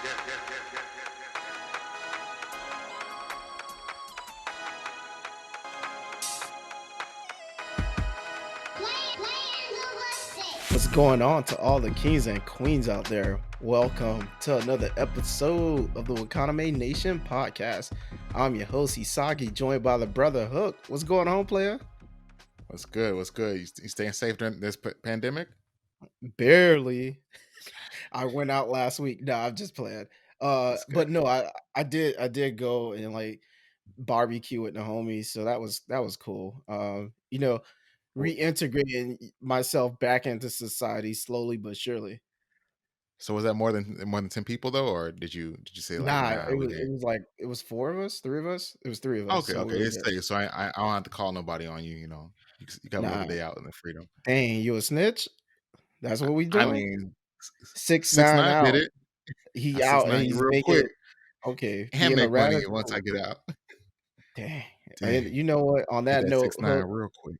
What's going on to all the kings and queens out there? Welcome to another episode of the Wakanime Nation podcast. I'm your host Hisagi, joined by the brother Hook. What's going on, player? What's good? What's good? You staying safe during this pandemic? Barely. I went out last week. No, I'm just playing. That's good. But no, I did go and like barbecue with the homies, so that was cool. Well, Reintegrating myself back into society slowly but surely. so was that more than 10 people though, or did you say like Nah, nah it we was it didn't? was like it was 4 of us, 3 of us? It was 3 of us, Okay, so we okay, were it's good. safe. So I don't have to call nobody on you. You got a little Nah, day out in the freedom. dang, you a snitch? That's what we I doing? mean, Six 6 nine 9 did out. it. I He six out and nine you he's real making quick okay, and being make money erratic. once I get out. Dang, and Dang, you know what? hit that 6 9 real quick.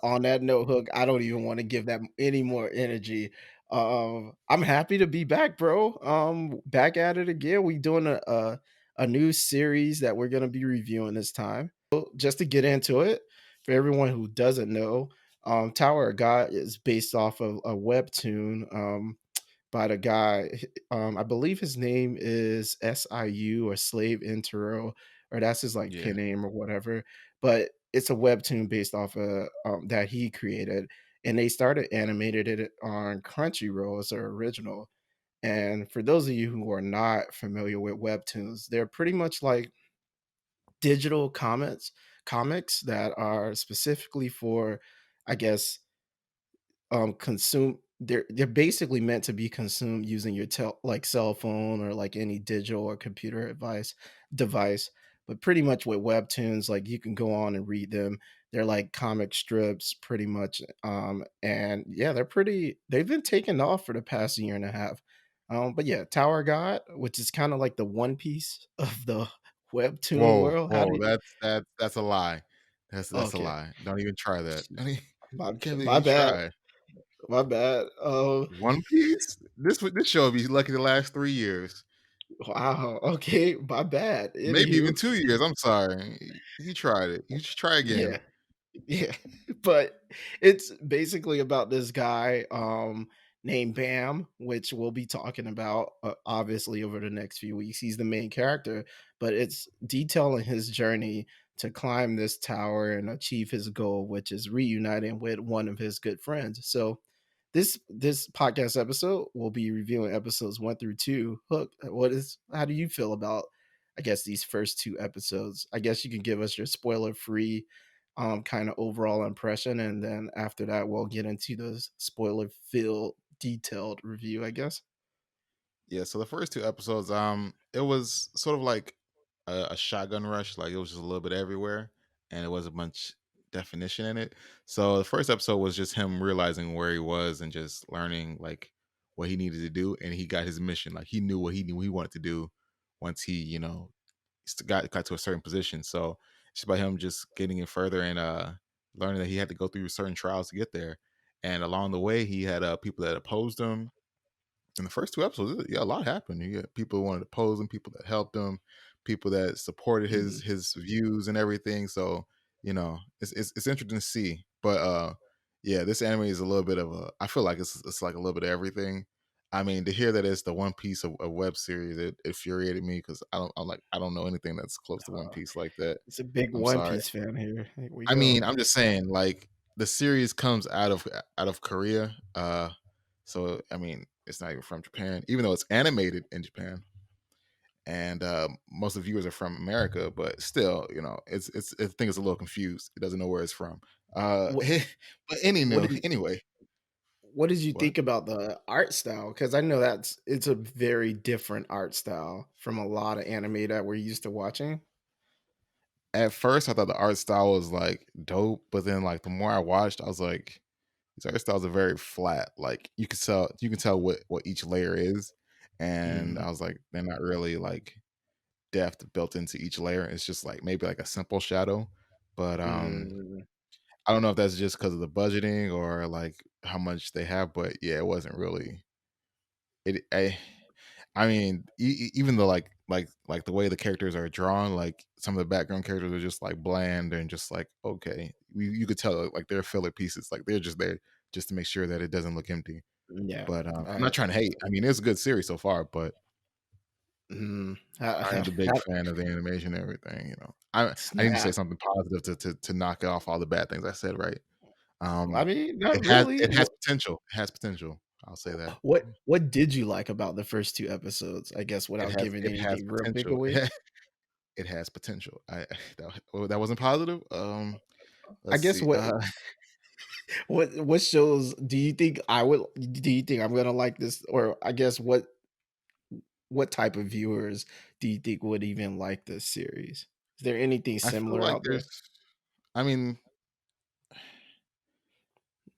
On that note, Hook, I don't even wanna give that any more energy. I'm happy to be back, bro. Back at it again. We doing a new series that we're gonna be reviewing this time. So just to get into it, for everyone who doesn't know, Tower of God is based off of a webtoon, by the guy. I believe his name is SIU or Slave Intero, or that's his like Yeah, pen name or whatever. But it's a webtoon based off of that he created, and they started animated it on Crunchyroll as their original. And for those of you who are not familiar with webtoons, they're pretty much like digital comics that are specifically for, I guess, consume they're basically meant to be consumed using your like cell phone or like any digital or computer device. But pretty much with webtoons, like you can go on and read them. They're like comic strips pretty much. And yeah, they've been taking off for the past year and a half. But yeah, Tower God, which is kind of like the One Piece of the webtoon whoa, world. How do whoa, you that's a lie. That's a okay. lie. Don't even try that. My, You can't my even bad. try. My bad. One Piece. This show will be lucky to last 3 years. Wow. Okay. My bad. Maybe even Anywho, 2 years, I'm sorry. You tried it. You should try yeah, again. yeah. But it's basically about this guy named Bam, which we'll be talking about obviously over the next few weeks. He's the main character, but it's detailing his journey to climb this tower and achieve his goal, which is reuniting with one of his good friends. So this podcast episode we'll be reviewing episodes 1 through 2. Hook, how do you feel about, I guess, these first 2 episodes? I guess you can give us your spoiler free kind of overall impression, and then after that we'll get into the spoiler filled detailed review, I guess. Yeah, so the first 2 episodes, it was sort of like a shotgun rush, like, it was just a little bit everywhere, and it wasn't much definition in it. So, the first episode was just him realizing where he was and just learning, like, what he needed to do, and he got his mission, like, he knew what he wanted to do once he, got to a certain position. So, it's about him just getting it further and, learning that he had to go through certain trials to get there, and along the way, he had, people that opposed him, in the first 2 episodes, yeah, a lot happened. You got people who wanted to oppose him, people that helped him, people that supported his Mhm. his views and everything. So it's interesting to see. But yeah, this anime is a little bit of a. I feel like it's like a little bit of everything. I mean, to hear that it's the One Piece of a web series, it infuriated me because I don't know anything that's close to One uh, Piece like that. it's a big I'm One sorry. Piece fan here. Here we I mean, go. I'm just saying, like the series comes out of Korea, so I mean, it's not even from Japan, even though it's animated in Japan, and most of the viewers are from America. But still, it's I think it's a little confused. It doesn't know where it's from. what But what did anyway, what did you what? think about the art style? Because I know it's a very different art style from a lot of anime that we're used to watching. At first, I thought the art style was like dope, but then like the more I watched, I was like, these art styles are very flat. Like you can tell what each layer is, and Mm, I was like, they're not really like depth built into each layer. It's just like maybe like a simple shadow. But mm. I don't know if that's just because of the budgeting or like how much they have. But yeah, it wasn't really it. I mean, even though like the way the characters are drawn, like some of the background characters are just like bland and just like okay, you could tell like they're filler pieces, like they're just there just to make sure that it doesn't look empty. Yeah, But I'm I not trying to hate. I mean, it's a good series so far, but mhm. I ain't a big fan of the animation and everything. I need to say Snap. something positive to knock off all the bad things I said. Right? I Um, mean, not really. it has potential. It has potential. I'll say that. What did you like about the first 2 episodes? I guess without giving It has anything real big potential. away? It has potential. That wasn't positive? I Let's guess see, what shows do you think I'm gonna like this? Or I guess what type of viewers do you think would even like this series? Is there anything I feel similar like out there? there's I mean,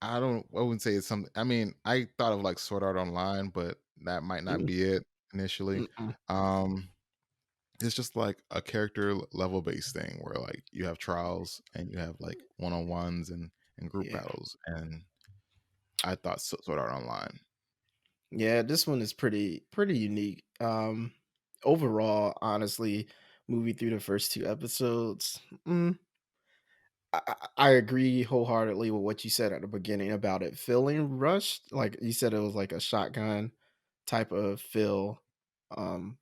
I wouldn't say it's something I mean, I thought of, like, Sword Art Online, but that might not Mm, be it initially. mm-mm. Um, it's just like a character level based thing where, like, you have trials and you have, like, one-on-ones and group Yeah. battles, and I thought Sword Art Online. Yeah, this one is pretty unique. Overall, honestly, movie through the first 2 episodes, I agree wholeheartedly with what you said at the beginning about it feeling rushed. Like you said, it was like a shotgun type of feel.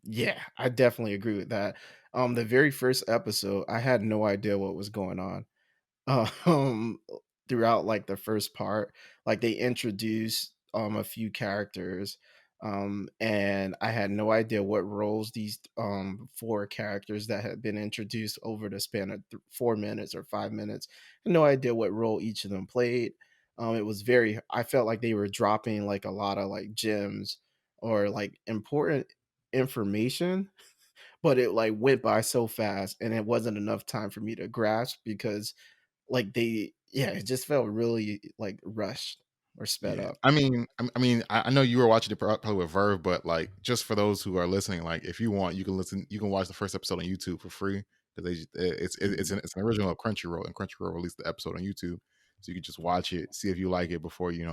Yeah, I definitely agree with that. The very first episode, I had no idea what was going on um throughout like the first part. Like they introduced a few characters, and I had no idea what roles these four characters that had been introduced over the span of 4 minutes or 5 minutes, no idea what role each of them played. It was very, I felt like they were dropping like a lot of like gems or like important information, but it like went by so fast and it wasn't enough time for me to grasp because like, yeah, it just felt really, like, rushed or sped Yeah, up. I know you were watching it probably with Verve, but like just for those who are listening, like if you want, you can listen. You can watch the first episode on YouTube for free because Mhm. it's an original of Crunchyroll, and Crunchyroll released the episode on YouTube, so you can just watch it, see if you like it before you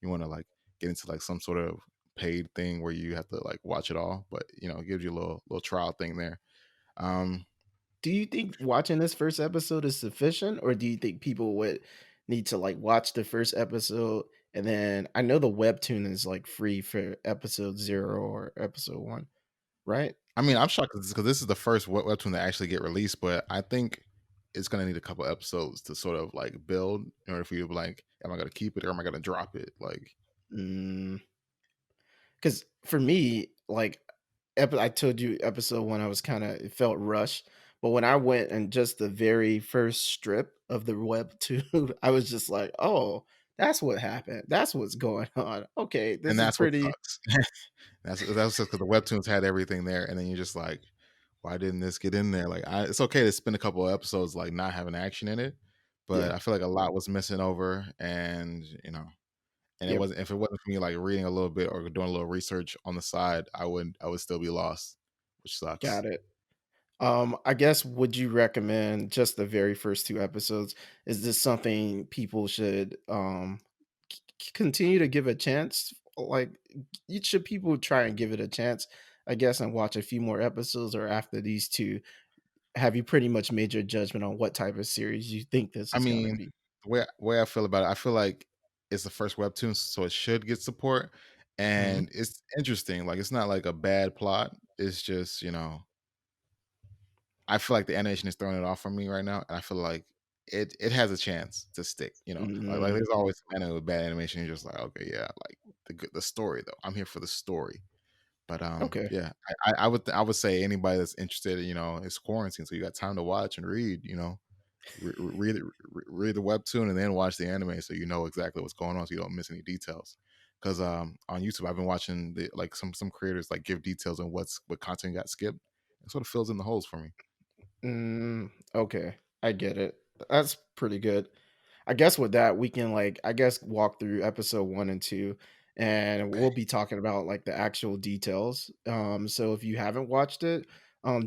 want to like get into like some sort of paid thing where you have to like watch it all. But it gives you a little trial thing there. Um, Do you think watching this first episode is sufficient, or do you think people would need to, like, watch the first episode and then I know the webtoon is, like, free for episode 0 or episode 1, right? I mean, I'm shocked because this is the first webtoon to actually get released, but I think it's gonna need a couple episodes to sort of like build in order for you to be like, am I gonna keep it or am I gonna drop it? Like, Mm. Because for me, like, I told you episode 1, I was kinda it felt rushed, but when I went and just the very first strip of the webtoon, I was just like, "Oh, that's what happened. That's what's going on. Okay, and this is that's what pretty." sucks. That's just because the webtoons had everything there, and then you're just like, why didn't this get in there? Like, it's okay to spend a couple of episodes like not having action in it, but Yeah. I feel like a lot was missing over, and and it Yep. wasn't if it wasn't for me like reading a little bit or doing a little research on the side, I would still be lost, which sucks. Got it. I guess would you recommend just the very first 2 episodes? Is this something people should, continue to give a chance? Like, should people try and give it a chance, I guess, and watch a few more episodes, or after these 2, have you pretty much made your judgment on what type of series you think this I is gonna mean, be? the way I feel about it, I feel like it's the first webtoon, so it should get support, Mhm, and it's interesting. Like, it's not like a bad plot. It's just, I feel like the animation is throwing it off for me right now, and I feel like it has a chance to stick. Like mm, there's always some anime with bad animation. You're just like, okay, yeah, like the story though. I'm here for the story. But okay, yeah, I would say anybody that's interested, it's quarantine, so you got time to watch and read. Read the webtoon and then watch the anime so you know exactly what's going on so you don't miss any details. Because on YouTube I've been watching like some creators like give details on what content got skipped. It sort of fills in the holes for me. okay, I get it. That's pretty good. I guess with that, we can like I guess walk through episode 1 and 2, and Okay. we'll be talking about like the actual details. So if you haven't watched it,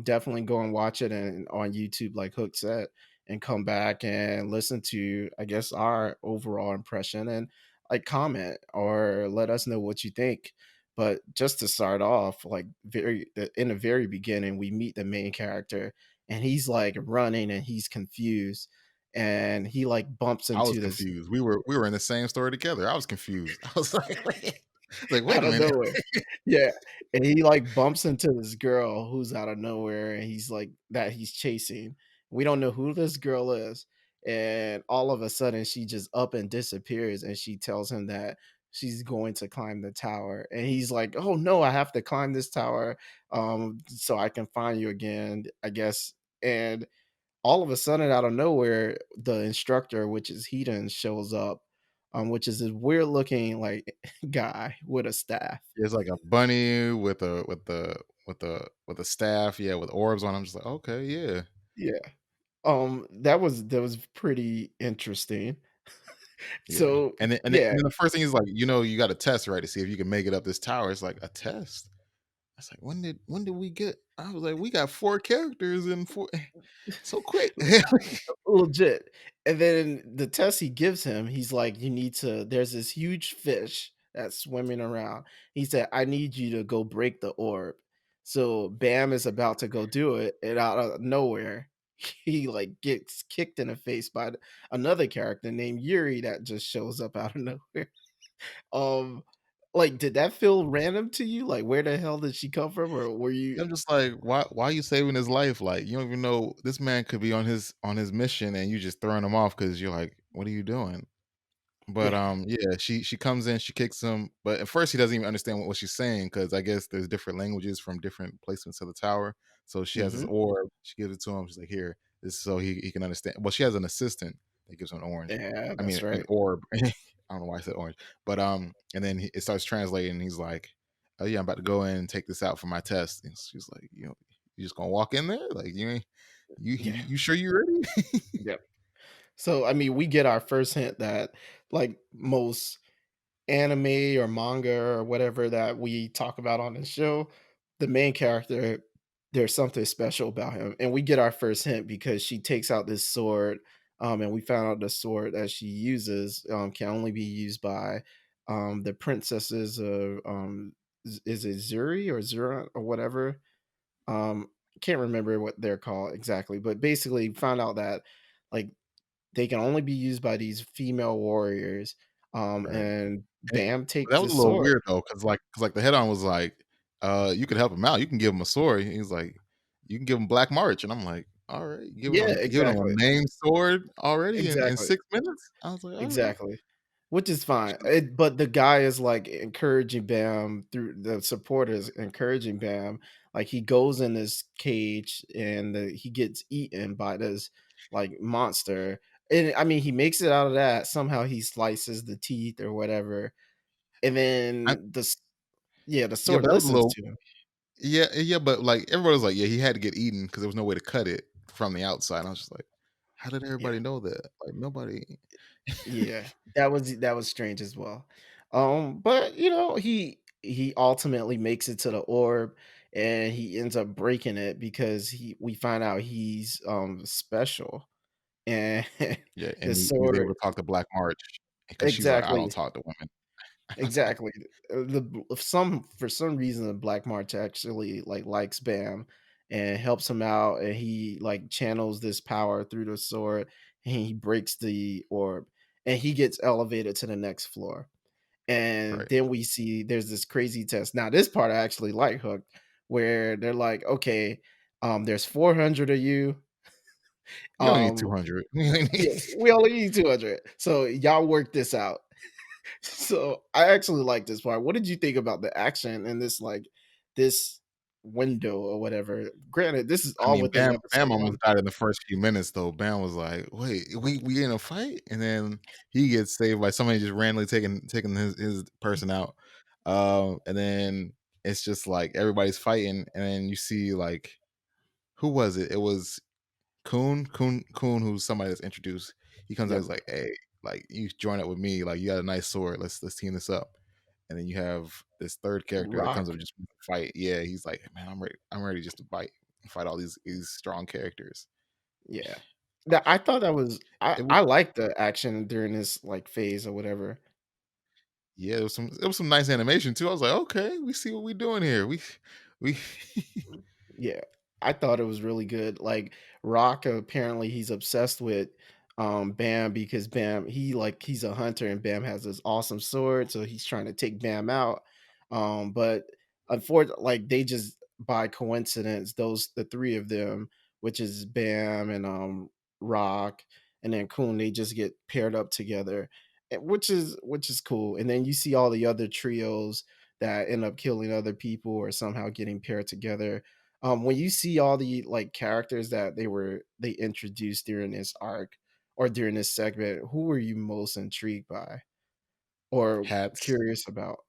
definitely go and watch it and on YouTube, like Hook said, and come back and listen to I guess our overall impression and like comment or let us know what you think. But just to start off, like, in the very beginning, we meet the main character, and he's, like, running, and he's confused, and he, like, bumps I was into this confused. We were in the same story together. I was confused. I was like, wait out a of minute. nowhere. Yeah, and he, like, bumps into this girl who's out of nowhere, and he's, like that he's chasing. We don't know who this girl is, and all of a sudden, she just up and disappears, and she tells him that she's going to climb the tower, and he's like, "Oh, no, I have to climb this tower, so I can find you again, I guess," and all of a sudden, out of nowhere, the instructor, which is Hedon, shows up, which is this weird looking like guy with a staff. It's like a bunny with a staff, yeah, with orbs on. I'm just like, okay, yeah, Yeah. That was pretty interesting. yeah. So And yeah, then the first thing is like, you got a test, right, to see if you can make it up this tower. It's like a test. It's like when did we get? I was like, we got four characters in four so quick. legit. And then the test he gives him, he's like, you need to, there's this huge fish that's swimming around. He said, I need you to go break the orb. So Bam is about to go do it, and out of nowhere, he like gets kicked in the face by another character named Yuri that just shows up out of nowhere. Um, like, did that feel random to you? Like, where the hell did she come from? Or were you I'm just like, why are you saving his life? Like, you don't even know this man could be on his mission and you just throwing him off because you're like, what are you doing? But, yeah. yeah, she comes in, she kicks him, but at first he doesn't even understand what she's saying because I guess there's different languages from different placements of the tower. So she has this Mhm. orb, she gives it to him, she's like, "Here, this is so he can understand." Well, she has an assistant that gives him an orange. Yeah, I mean, that's an right. orb. I don't know why I said orange. But, and then it starts translating, and he's like, "Oh, yeah, I'm about to go in and take this out for my test." And she's like, "You just gonna walk in there? Like, you ain't Yeah. you sure you ready?" Yep. So, I mean, we get our first hint that, like most anime or manga or whatever that we talk about on the show, the main character, there's something special about him. And we get our first hint because she takes out this sword, and we found out the sword that she uses can only be used by the princesses of is it Zuri or Zura or whatever? Can't remember what they're called exactly, but basically found out that like they can only be used by these female warriors. Right. And And Bam takes that was the a little sword. weird though, cause the head on was like, "You could help him out. You can give him a sword." He's like, "You can give him Black March," and I'm like, "Alright, Yeah, giving him a exactly. main sword already in Exactly. 6 minutes?" I was like, "Alright." Exactly. Which is fine. But the guy is like encouraging Bam through the supporters encouraging Bam. Like he goes in this cage and he gets eaten by this like monster. And I mean, he makes it out of that. Somehow he slices the teeth or whatever. And I then yeah, the Yeah, sword but that was a listens little to him. yeah, but, like, everybody was like, "Yeah, he had to get eaten because there was no way to cut it from the outside." And I was just like, "How did Yeah. everybody know that?" Like, nobody Yeah, that was strange as well. But you know, he ultimately makes it to the orb and he ends up breaking it because he we find out he's special. And Yeah, the and he's able sword to talk to Black March because she's like, "I don't exactly. talk to women." Exactly. For some reason the Black March actually like likes Bam and helps him out, and he like channels this power through the sword and he breaks the orb and he gets elevated to the next floor. And Right. then we see there's this crazy test. Now this part I actually like Hooked, where they're like, okay, there's 400 of you. You only need Um 200. You only need yeah, we only need 200. So y'all work this out. So I actually like this part. What did you think about the action in this like this window or whatever? Granted, this is I all mean, within Bam episode almost one. died in the first few minutes though. Bam was like, "Wait, we in a fight?" And then he gets saved by somebody just randomly taking his person out. And then it's just like everybody's fighting, and then you see like who was it? It was Coon, who's somebody that's introduced. He comes out, Yep. he's like, "Hey, like you join up with me. Like you got a nice sword. Let's team this up." And then you have this third character that comes Rock. up just to fight. Yeah, he's like, "Man, I'm ready just to fight all these strong characters." Yeah. I That was I like, thought that was it was I like the action during this like phase or whatever. Yeah, it was some nice animation too. I was like, okay, we see what we doing here. We Yeah, I thought it was really good. Like Rock, apparently he's obsessed with Bam because Bam he's a hunter and Bam has this awesome sword, so he's trying to take Bam out. But unfortunately, like they just by coincidence, those the three of them, which is Bam and Rock and then Coon, they just get paired up together, which is cool. And then you see all the other trios that end up killing other people or somehow getting paired together. When you see all the like characters that they introduced during this arc or during this segment, who were you most intrigued by or hats, curious about?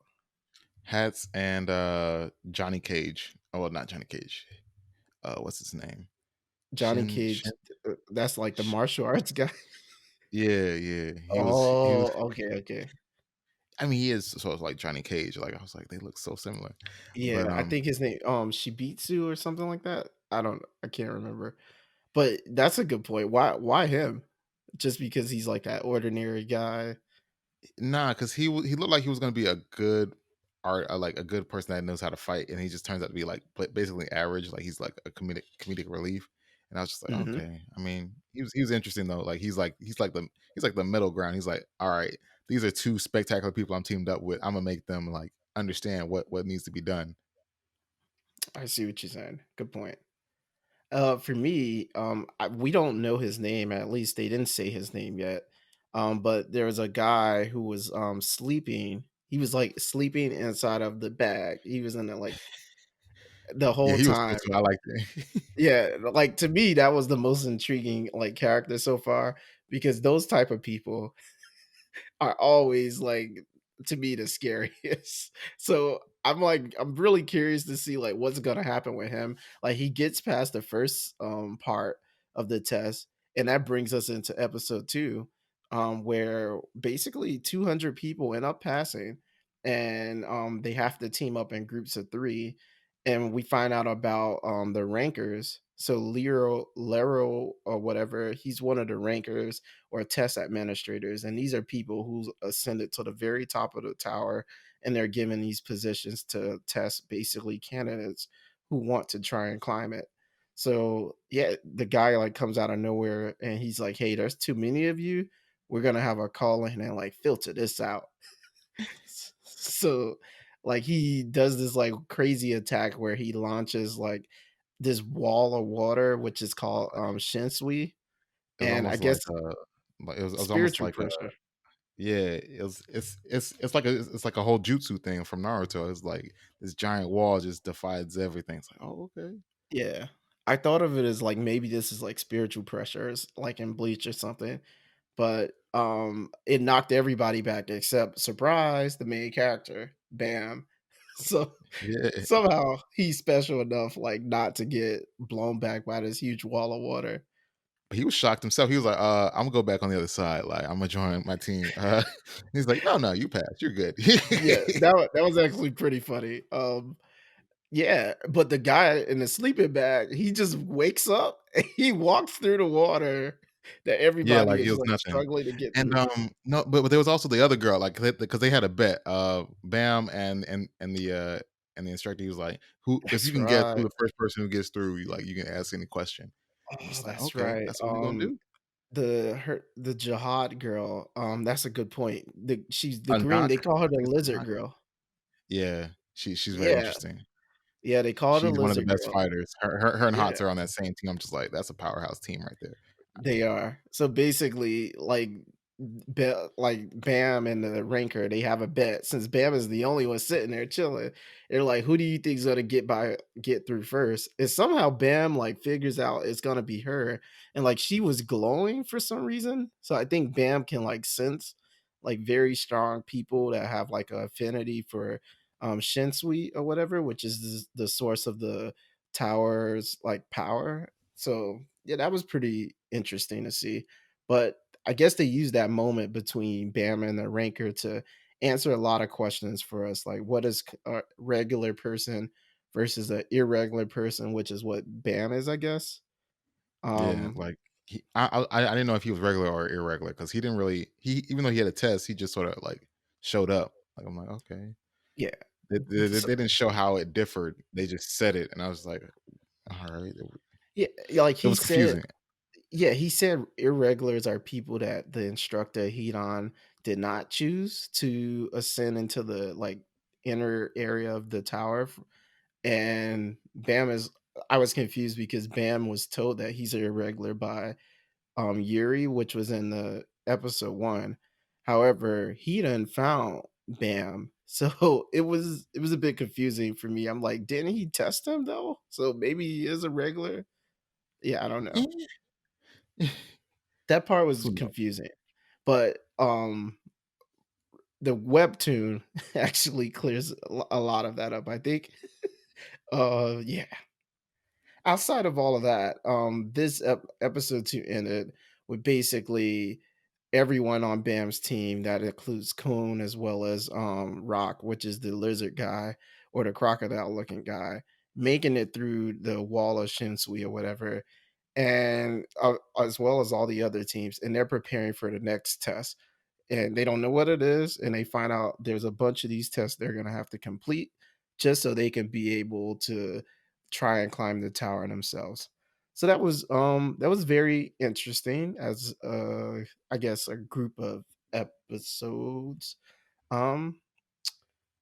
hats, and Johnny Cage. Oh, well, not Johnny Cage. What's his name? Johnny Shin Cage, Shin. that's like the Sh- martial arts guy. yeah, yeah. He was. Oh, okay, okay. I mean, he is sort of like Johnny Cage. Like I was like, they look so similar, but Yeah, I think his name Shibitsu or something like that. I can't remember. But that's a good point. Why him? Just because he's like that ordinary guy? nah, because he looked like he was gonna be a good art, like a good person that knows how to fight, and he just turns out to be like basically average. Like he's like a comedic relief, and I was just like, Mhm. okay. I mean, he was interesting though. Like he's like the middle ground. He's like, all right, these are two spectacular people I'm teamed up with. I'm gonna make them like understand what needs to be done. I see what you're saying. Good point. For me, we don't know his name. At least they didn't say his name yet. But there was a guy who was sleeping. He was like sleeping inside of the bag. He was in it like the Yeah, whole he was cool time. too. I liked it. Yeah, like to me, that was the most intriguing like character so far because those type of people are always like to me the scariest. So I'm really curious to see like what's gonna happen with him. Like he gets past the first part of the test, and that brings us into episode two, where basically 200 people end up passing, and they have to team up in groups of three, and we find out about the rankers. So Lero or whatever, he's one of the rankers or test administrators. And these are people who ascended to the very top of the tower and they're given these positions to test basically candidates who want to try and climb it. So yeah, the guy like comes out of nowhere and he's like, hey, there's too many of you. We're gonna have a call in and like filter this out. So like he does this like crazy attack where he launches like this wall of water, which is called shinsui. It was And I almost guess like it was almost spiritual like a pressure. yeah. It's like a whole jutsu thing from Naruto. It's like this giant wall just divides everything. It's like, oh, okay. Yeah. I thought of it as like maybe this is like spiritual pressures, like in Bleach or something, but it knocked everybody back except surprise, the main character, Bam. So Yeah. somehow he's special enough like not to get blown back by this huge wall of water. He was shocked himself. He was like, I'm gonna go back on the other side. Like, I'm gonna join my team. He's like, no, no, you passed. You're good. Yeah, that was actually pretty funny. Yeah, but the guy in the sleeping bag, he just wakes up and he walks through the water that Yeah, everybody like it is was like nothing. struggling to get And through. no, but there was also the other girl, like because they had a bet. Bam and the instructor, he was like, "Who if you That's can guess who right. the first person who gets through, you can ask any question." I'm Oh, just like, that's okay, right. that's what we're gonna do. The jihad girl, that's a good point. She's the green, Anak, they call her I the think it's lizard Anak. girl. Yeah, she's very Yeah, interesting. yeah, they call her the She's one of the lizard best girl. fighters. Her and Yeah. Hotz are on that same team. I'm just like, that's a powerhouse team right there. They are. So basically, like Bam and the ranker, they have a bet. Since Bam is the only one sitting there chilling, they're like, "Who do you think's gonna get through first?" And somehow Bam like figures out it's gonna be her, and like she was glowing for some reason. So I think Bam can like sense like very strong people that have like a affinity for Shinsui or whatever, which is the source of the tower's like power. So yeah, that was pretty interesting to see. But I guess they used that moment between Bama and the ranker to answer a lot of questions for us, like what is a regular person versus an irregular person, which is what Bam is, I guess. Yeah, Um, like I didn't know if he was regular or irregular because he didn't really he even though he had a test, he just sort of like showed up. Like, I'm like, "Okay." Yeah. They So didn't show how it differed. They just said it, and I was like, "Alright." yeah, yeah, like It he was said confusing. yeah, he said irregulars are people that the instructor Hedon did not choose to ascend into the, like, inner area of the tower and Bam is I was confused because Bam was told that he's irregular by Yuri, which was in the episode 1. However, he done found Bam. So it was a bit confusing for me. I'm like, didn't he test him though? So maybe he is a regular. Yeah, I don't know. Eh. That part was Who knows? confusing. But the webtoon actually clears a lot of that up, I think. Yeah. Outside of all of that, this episode 2 ended with basically everyone on Bam's team. That includes Coon as well as Rock, which is the lizard guy or the crocodile looking guy, making it through the wall of Shinsui or whatever, and as well as all the other teams, and they're preparing for the next test and they don't know what it is, and they find out there's a bunch of these tests they're gonna have to complete just so they can be able to try and climb the tower themselves. So that was very interesting as I guess a group of episodes. Um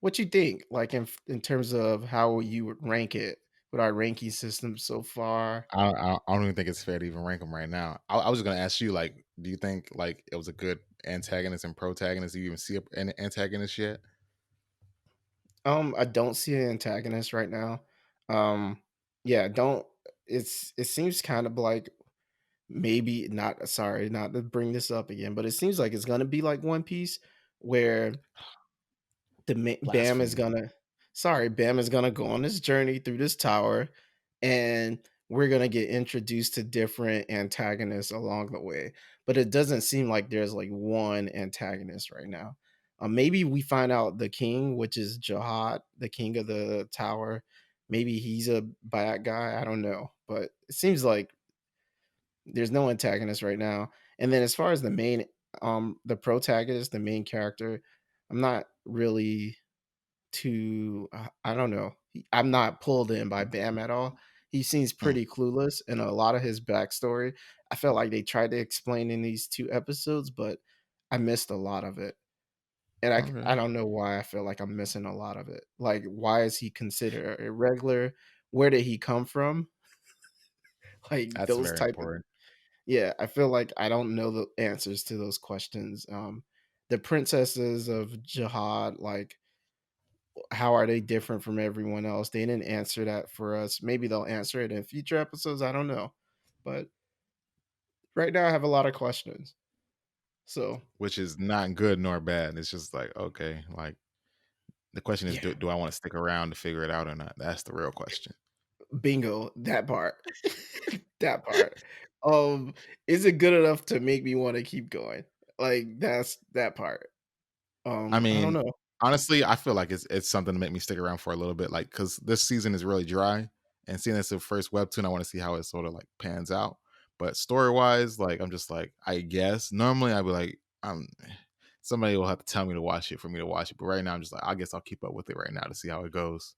what you think? Like in terms of how you would rank it with our ranking system so far? I don't even think it's fair to even rank them right now. I was just gonna ask you, like, do you think, like, it was a good antagonist and protagonist? Do you even see an antagonist yet? I don't see an antagonist right now. Yeah, don't it seems kind of like maybe not sorry, not to bring this up again, but it seems like it's gonna be like One Piece where Bam is Blasphemy. gonna sorry, Bam is gonna go on this journey through this tower, and we're gonna get introduced to different antagonists along the way. But it doesn't seem like there's like one antagonist right now. Maybe we find out the king, which is Jihad, the king of the tower. Maybe he's a bad guy. I don't know, but it seems like there's no antagonist right now. And then as far as the protagonist, the main character, I'm not really too I don't know. I'm not pulled in by Bam at all. He seems Mm, pretty clueless and a lot of his backstory. I felt like they tried to explain in these 2 episodes, but I missed a lot of it. And I okay. don't know why I feel like I'm missing a lot of it. Like, why is he considered irregular? Where did he come from? Like, That's those very type of important. yeah, I feel like I don't know the answers to those questions. The princesses of Jihad, like, how are they different from everyone else? They didn't answer that for us. Maybe they'll answer it in future episodes. I don't know. But right now, I have a lot of questions. So, Which is not good nor bad. It's just like, okay, like, the question is, yeah, do I wanna stick around to figure it out or not? That's the real question. bingo, that part. That part. Um, is it good enough to make me want to keep going? Like, that's that part. I I don't mean, know. honestly, I feel like it's something to make me stick around for a little bit, like, because this season is really dry, and seeing it's the first webtoon, I wanna see how it sorta, like, pans out. But story-wise, like, I'm just like, I guess normally, I'd be like, somebody will have to tell me to watch it for me to watch it, but right now, I'm just like, I guess I'll keep up with it right now to see how it goes.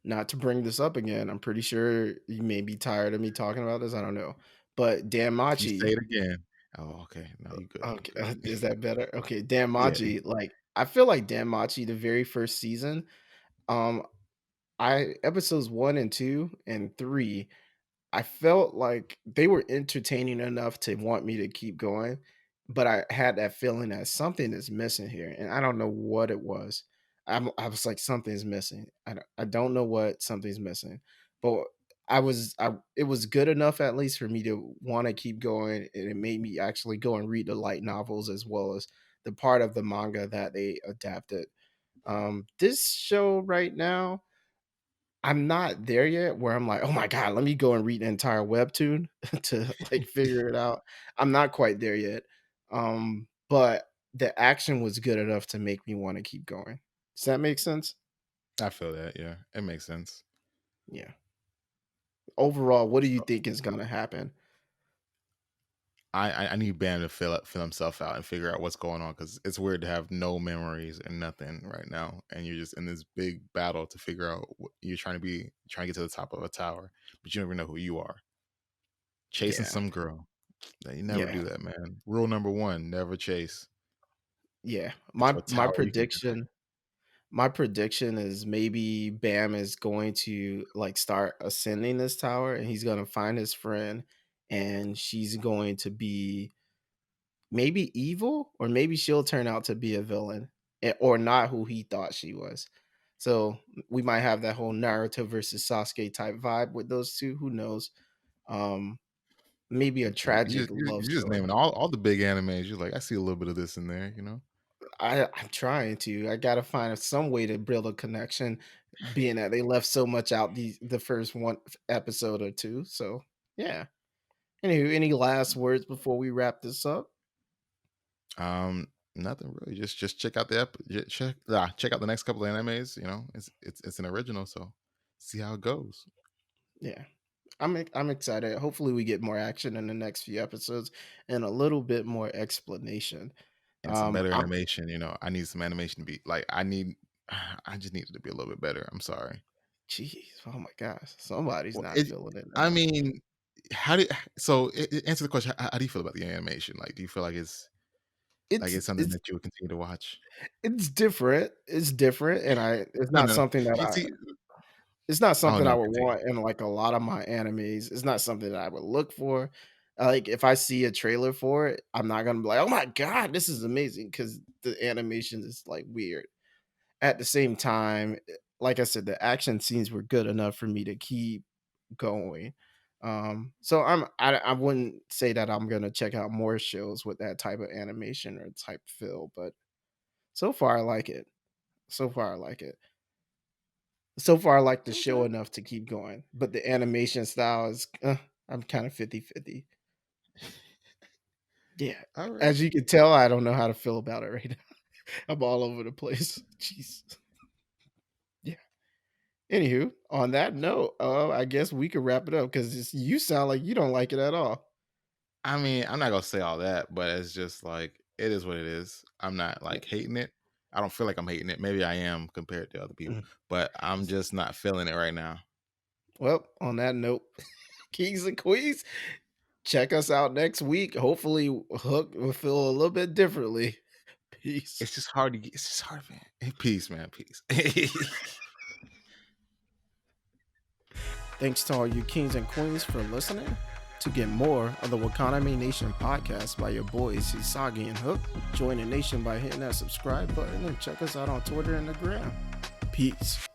Not to bring this up again. I'm pretty sure you may be tired of me talking about this. I don't know. But If you say Danmachi it again. Oh, okay. No, you good, you okay, good. is that better? Okay, Yeah. Danmachi, like, I feel like Danmachi, the very first season, um, I episodes 1 and 2 and 3 I felt like they were entertaining enough to want me to keep going, but I had that feeling that something is missing here, and I don't know what it was. I was like, "Something's missing." I don't know what something's missing, but it was good enough at least for me to wanna keep going, and it made me actually go and read the light novels as well as the part of the manga that they adapted. This show right now I'm not there yet where I'm like, "Oh my god, let me go and read the entire webtoon to, like, figure it out." I'm not quite there yet, but the action was good enough to make me wanna keep going. Does that make sense? I feel that, yeah. It makes sense. Yeah. Overall, what do you So, think is gonna happen? I need Bam to fill himself out and figure out what's going on because it's weird to have no memories and nothing right now, and you're just in this big battle to figure out what you're trying to get to the top of a tower, but you don't even know who you are. Chasing Yeah, some girl. Now, you never yeah, do that, man. Rule number one: never chase. yeah. Get My to a my tower you can connect. prediction my prediction is maybe Bam is going to like start ascending this tower, and he's gonna find his friend, and she's going to be maybe evil, or maybe she'll turn out to be a villain, or not who he thought she was. So we might have that whole Naruto versus Sasuke type vibe with those two. Who knows? Um, Maybe a tragic love You're just story. naming all the big animes. You're like, I see a little bit of this in there, you know. I'm trying to. I gotta find some way to build a connection, being that they left so much out the first one episode or two. So yeah. Anywho, any last words before we wrap this up? Nothing really. Just check out check out the next couple of animes. You know, it's an original, so see how it goes. Yeah. I'm excited. Hopefully we get more action in the next few episodes and a little bit more explanation. And some better I'm animation. You know, I need some animation to be like I need. I just need it to be a little bit better. I'm sorry. Jeez, oh my gosh, somebody's Well, not feeling it I now. mean, how do so answer the question? How do you feel about the animation? Like, do you feel like It's it's something it's that you would continue to watch? it's different. It's different, and it's No, not no. something that You I see, it's not oh something I no, would continue. want in like a lot of my animes. It's not something that I would look for. Like if I see a trailer for it, I'm not gonna be like, "Oh my god, this is amazing," because the animation is like weird. At the same time, like I said, the action scenes were good enough for me to keep going. So I wouldn't say that I'm gonna check out more shows with that type of animation or type feel, but so far I like it. So far I like it. So far I like the show Okay, enough to keep going, but the animation style is I'm kind of 50-50. Yeah. all right. As you can tell, I don't know how to feel about it right now. I'm all over the place. Jeez. Yeah. Anywho, on that note, I guess we could wrap it up because you sound like you don't like it at all. I mean, I'm not gonna say all that, but it's just like it is what it is. I'm not Yeah. like hating it. I don't feel like I'm hating it. Maybe I am compared to other people, Mm. but I'm just not feeling it right now. Well, on that note, kings and queens, check us out next week. Hopefully, Hook will feel a little bit differently. Peace. It's just hard, man. Peace, man. Peace. Thanks to all you kings and queens for listening. To get more of the Wakanime Nation podcast by your boys Hisagi and Hook, join the nation by hitting that subscribe button and check us out on Twitter and the gram. Peace.